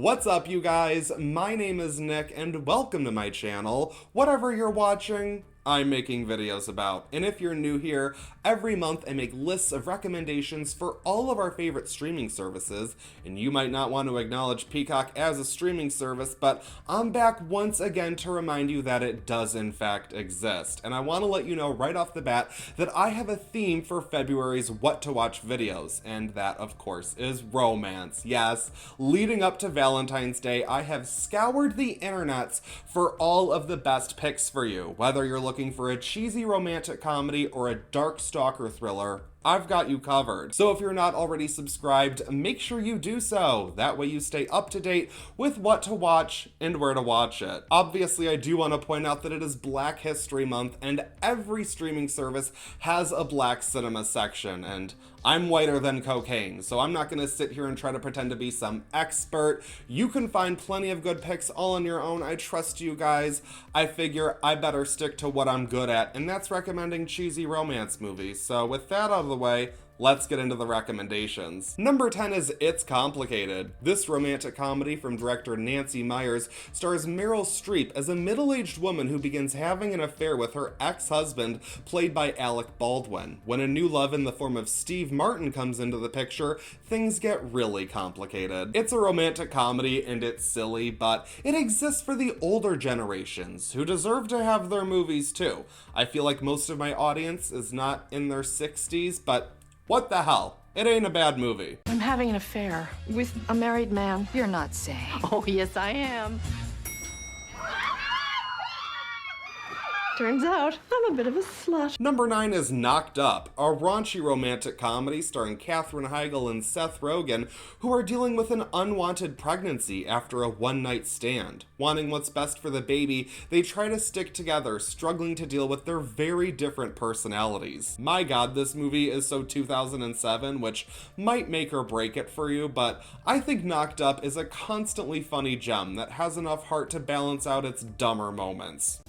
What's up, you guys? My name is Nick, and welcome to my channel. Whatever you're watching, I'm making videos about. And if you're new here, every month I make lists of recommendations for all of our favorite streaming services, and you might not want to acknowledge Peacock as a streaming service, but I'm back once again to remind you that it does in fact exist. And I want to let you know right off the bat that I have a theme for February's What to Watch videos, and that of course is romance. Yes, leading up to Valentine's Day, I have scoured the internets for all of the best picks for you, whether you're looking for a cheesy romantic comedy or a dark stalker thriller. I've got you covered. So if you're not already subscribed, make sure you do so. That way you stay up to date with what to watch and where to watch it. Obviously, I do want to point out that it is Black History Month and every streaming service has a Black cinema section, and I'm whiter than cocaine, so I'm not going to sit here and try to pretend to be some expert. You can find plenty of good picks all on your own. I trust you guys. I figure I better stick to what I'm good at, and that's recommending cheesy romance movies. So with that out of the way, let's get into the recommendations. Number 10 is It's Complicated. This romantic comedy from director Nancy Meyers stars Meryl Streep as a middle-aged woman who begins having an affair with her ex-husband, played by Alec Baldwin. When a new love in the form of Steve Martin comes into the picture, things get really complicated. It's a romantic comedy and it's silly, but it exists for the older generations who deserve to have their movies too. I feel like most of my audience is not in their 60s, but what the hell? It ain't a bad movie. I'm having an affair with a married man. You're not saying. Oh, yes, I am. Turns out I'm a bit of a slut. Number 9 is Knocked Up, a raunchy romantic comedy starring Katherine Heigl and Seth Rogen, who are dealing with an unwanted pregnancy after a one-night stand. Wanting what's best for the baby, they try to stick together, struggling to deal with their very different personalities. My god, this movie is so 2007, which might make or break it for you, but I think Knocked Up is a constantly funny gem that has enough heart to balance out its dumber moments.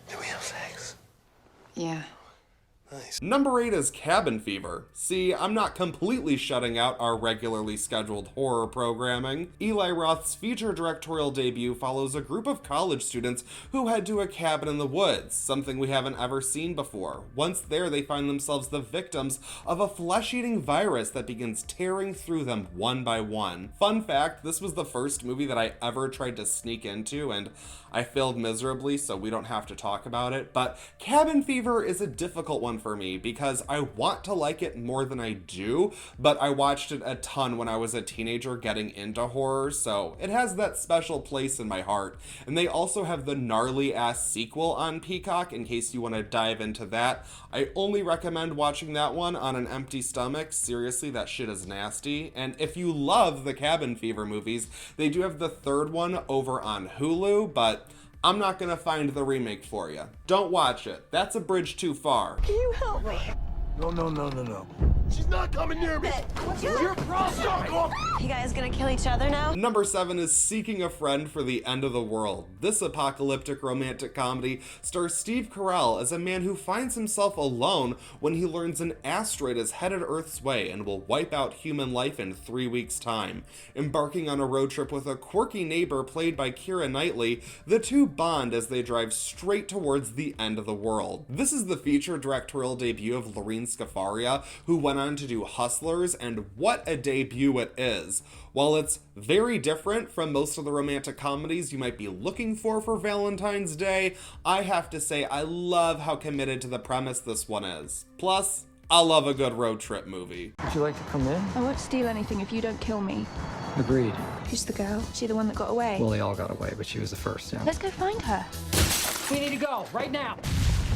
Do we have sex? Yeah. Nice. Number 8 is Cabin Fever. See, I'm not completely shutting out our regularly scheduled horror programming. Eli Roth's feature directorial debut follows a group of college students who head to a cabin in the woods, something we haven't ever seen before. Once there, they find themselves the victims of a flesh-eating virus that begins tearing through them one by one. Fun fact, this was the first movie that I ever tried to sneak into, and I failed miserably, so we don't have to talk about it, but Cabin Fever is a difficult one for me because I want to like it more than I do, but I watched it a ton when I was a teenager getting into horror, so it has that special place in my heart. And they also have the gnarly ass sequel on Peacock in case you want to dive into that. I only recommend watching that one on an empty stomach. Seriously, that shit is nasty. And if you love the Cabin Fever movies, they do have the third one over on Hulu, but I'm not gonna find the remake for you. Don't watch it. That's a bridge too far. Can you help me? No. She's not coming near me. You're pro. You guys gonna kill each other now? Number 7 is Seeking a Friend for the End of the World. This apocalyptic romantic comedy stars Steve Carell as a man who finds himself alone when he learns an asteroid is headed Earth's way and will wipe out human life in 3 weeks' time. Embarking on a road trip with a quirky neighbor played by Keira Knightley, the two bond as they drive straight towards the end of the world. This is the feature directorial debut of Lorene Scafaria, who went on to do Hustlers, and what a debut it is. While it's very different from most of the romantic comedies you might be looking for Valentine's Day, I have to say I love how committed to the premise this one is. Plus, I love a good road trip movie. Would you like to come in? I won't steal anything if you don't kill me. Agreed. Who's the girl? She the one that got away? Well, they all got away, but she was the first, yeah. Let's go find her. We need to go, right now.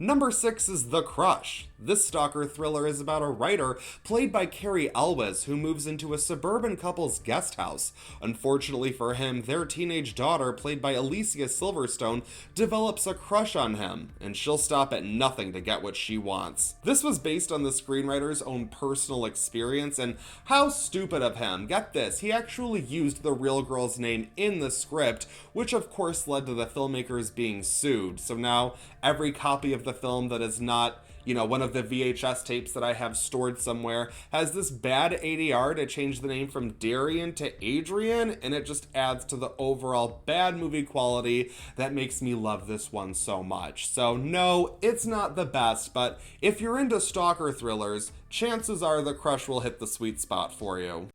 Number 6 is The Crush. This stalker thriller is about a writer played by Cary Elwes who moves into a suburban couple's guest house. Unfortunately for him, their teenage daughter, played by Alicia Silverstone, develops a crush on him, and she'll stop at nothing to get what she wants. This was based on the screenwriter's own personal experience, and how stupid of him. Get this, he actually used the real girl's name in the script, which of course led to the filmmakers being sued. So now every copy of the film that is not you know, one of the VHS tapes that I have stored somewhere has this bad ADR to change the name from Darian to Adrian, and it just adds to the overall bad movie quality that makes me love this one so much. So no, it's not the best, but if you're into stalker thrillers, chances are The Crush will hit the sweet spot for you.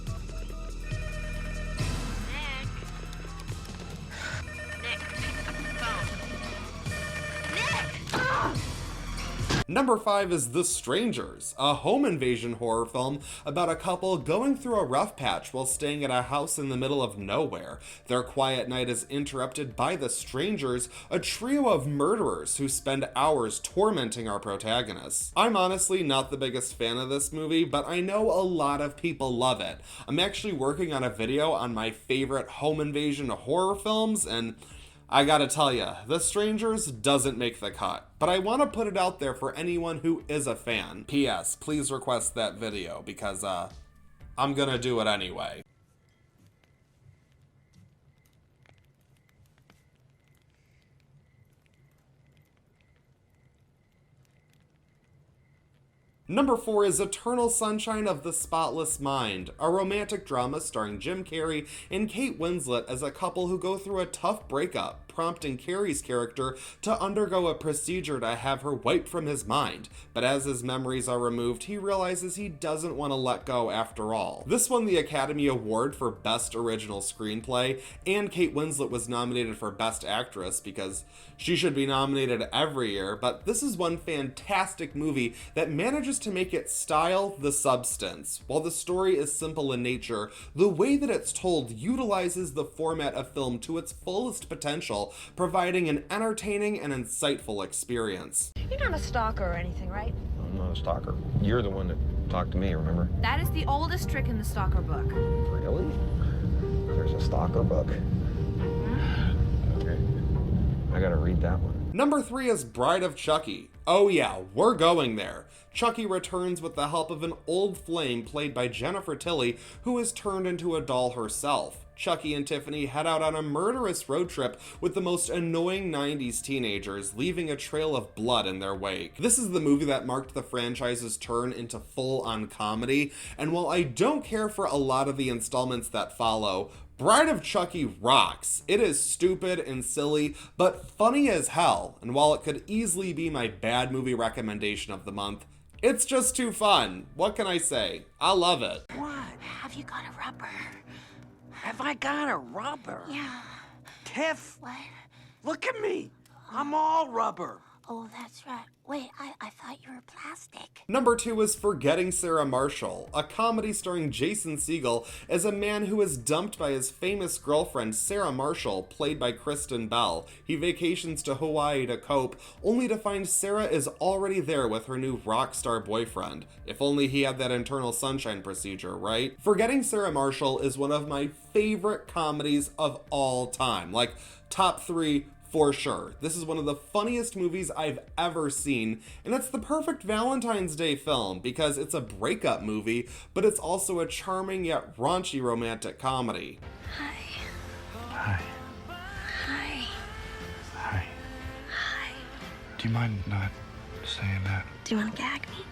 Number 5 is The Strangers, a home invasion horror film about a couple going through a rough patch while staying at a house in the middle of nowhere. Their quiet night is interrupted by the Strangers, a trio of murderers who spend hours tormenting our protagonists. I'm honestly not the biggest fan of this movie, but I know a lot of people love it. I'm actually working on a video on my favorite home invasion horror films, and I gotta tell ya, The Strangers doesn't make the cut, but I want to put it out there for anyone who is a fan. P.S. Please request that video, because, I'm gonna do it anyway. Number 4 is Eternal Sunshine of the Spotless Mind, a romantic drama starring Jim Carrey and Kate Winslet as a couple who go through a tough breakup, prompting Carrey's character to undergo a procedure to have her wiped from his mind. But as his memories are removed, he realizes he doesn't want to let go after all. This won the Academy Award for Best Original Screenplay, and Kate Winslet was nominated for Best Actress because she should be nominated every year, but this is one fantastic movie that manages to make its style the substance. While the story is simple in nature, the way that it's told utilizes the format of film to its fullest potential, providing an entertaining and insightful experience. You're not a stalker or anything, right? I'm not a stalker. You're the one that talked to me, remember? That is the oldest trick in the stalker book. Really? There's a stalker book. Okay. I gotta read that one. Number 3 is Bride of Chucky. Oh yeah, we're going there. Chucky returns with the help of an old flame played by Jennifer Tilly, who is turned into a doll herself. Chucky and Tiffany head out on a murderous road trip with the most annoying 90s teenagers, leaving a trail of blood in their wake. This is the movie that marked the franchise's turn into full-on comedy, and while I don't care for a lot of the installments that follow, Bride of Chucky rocks. It is stupid and silly, but funny as hell, and while it could easily be my bad movie recommendation of the month, it's just too fun. What can I say? I love it. What? Have you got a rubber? Have I got a rubber? Yeah. Tiff, What? look at me. I'm all rubber. Oh, that's right. Wait, I thought you were plastic. Number 2 is Forgetting Sarah Marshall, a comedy starring Jason Segel as a man who is dumped by his famous girlfriend Sarah Marshall, played by Kristen Bell. He vacations to Hawaii to cope, only to find Sarah is already there with her new rock star boyfriend. If only he had that internal sunshine procedure, right? Forgetting Sarah Marshall is one of my favorite comedies of all time, like top 3 for sure. This is one of the funniest movies I've ever seen, and it's the perfect Valentine's Day film because it's a breakup movie, but it's also a charming yet raunchy romantic comedy. Hi. Hi. Hi. Hi. Hi. Do you mind not saying that? Do you want to gag me?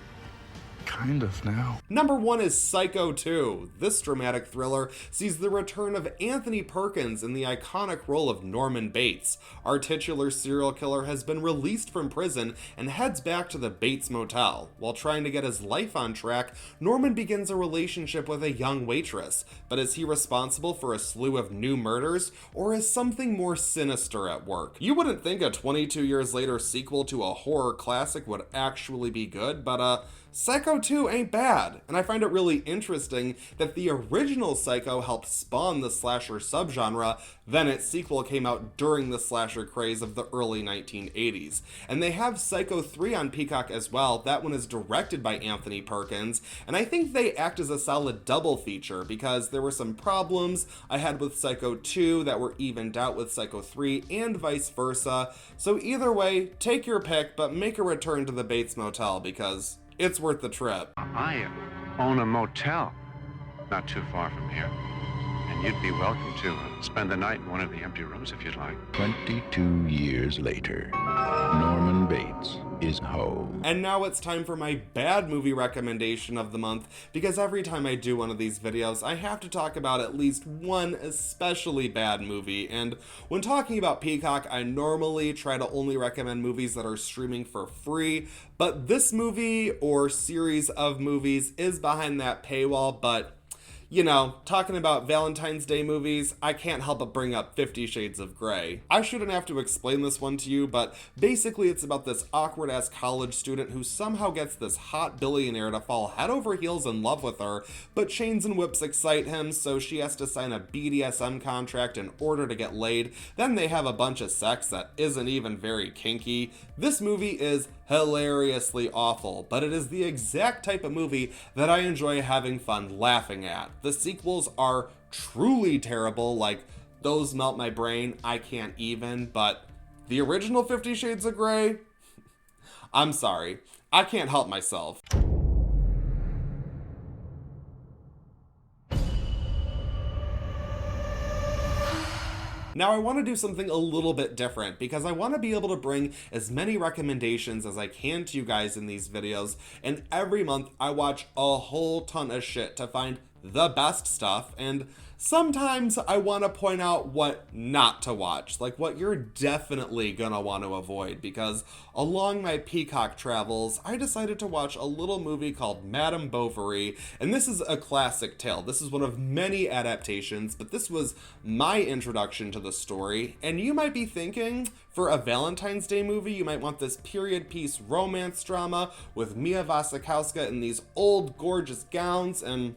Kind of now. Number 1 is Psycho 2. This dramatic thriller sees the return of Anthony Perkins in the iconic role of Norman Bates. Our titular serial killer has been released from prison and heads back to the Bates Motel. While trying to get his life on track, Norman begins a relationship with a young waitress. But is he responsible for a slew of new murders, or is something more sinister at work? You wouldn't think a 22 years later sequel to a horror classic would actually be good, but Psycho 2 ain't bad, and I find it really interesting that the original Psycho helped spawn the slasher subgenre, then its sequel came out during the slasher craze of the early 1980s. And they have Psycho 3 on Peacock as well. That one is directed by Anthony Perkins, and I think they act as a solid double feature because there were some problems I had with Psycho 2 that were evened out with Psycho 3 and vice versa. So either way, take your pick, but make a return to the Bates Motel because it's worth the trip. I own a motel not too far from here, and You'd be welcome to spend the night in one of the empty rooms if you'd like. 22 years later, Norman Bates is home. And now it's time for my bad movie recommendation of the month, because every time I do one of these videos, I have to talk about at least one especially bad movie. And when talking about Peacock, I normally try to only recommend movies that are streaming for free, but this movie or series of movies is behind that paywall. But you know, talking about Valentine's Day movies, I can't help but bring up 50 Shades of Grey. I shouldn't have to explain this one to you, but basically it's about this awkward-ass college student who somehow gets this hot billionaire to fall head over heels in love with her, but chains and whips excite him, so she has to sign a BDSM contract in order to get laid. Then they have a bunch of sex that isn't even very kinky. This movie is hilariously awful, but it is the exact type of movie that I enjoy having fun laughing at. The sequels are truly terrible, like those melt my brain, I can't even, but the original 50 Shades of Grey, I'm sorry, I can't help myself. Now I want to do something a little bit different because I want to be able to bring as many recommendations as I can to you guys in these videos, and every month I watch a whole ton of shit to find the best stuff, and sometimes I want to point out what not to watch, like what you're definitely gonna want to avoid, because along my Peacock travels, I decided to watch a little movie called Madame Bovary, and this is a classic tale. This is one of many adaptations, but this was my introduction to the story, and you might be thinking, for a Valentine's Day movie, you might want this period piece romance drama with Mia Wasikowska in these old gorgeous gowns, and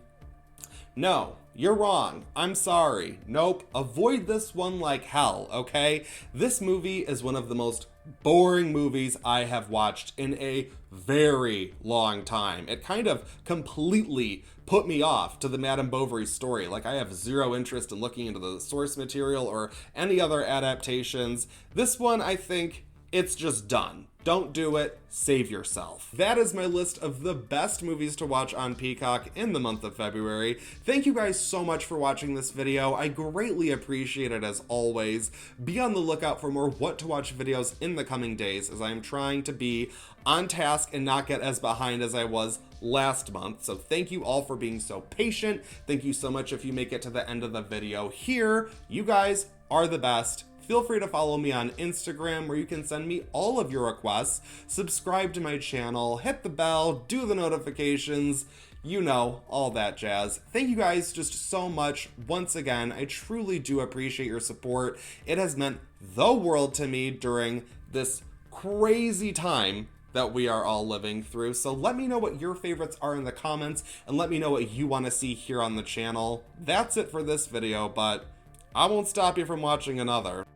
no, you're wrong. I'm sorry. Nope. Avoid this one like hell, okay? This movie is one of the most boring movies I have watched in a very long time. It kind of completely put me off to the Madame Bovary story. Like, I have zero interest in looking into the source material or any other adaptations. This one, I think, it's just done. Don't do it, save yourself. That is my list of the best movies to watch on Peacock in the month of February. Thank you guys so much for watching this video. I greatly appreciate it as always. Be on the lookout for more what to watch videos in the coming days, as I am trying to be on task and not get as behind as I was last month. So thank you all for being so patient. Thank you so much if you make it to the end of the video here. You guys are the best. Feel free to follow me on Instagram, where you can send me all of your requests, subscribe to my channel, hit the bell, do the notifications, you know, all that jazz. Thank you guys just so much once again. I truly do appreciate your support. It has meant the world to me during this crazy time that we are all living through. So let me know what your favorites are in the comments, and let me know what you want to see here on the channel. That's it for this video, but I won't stop you from watching another.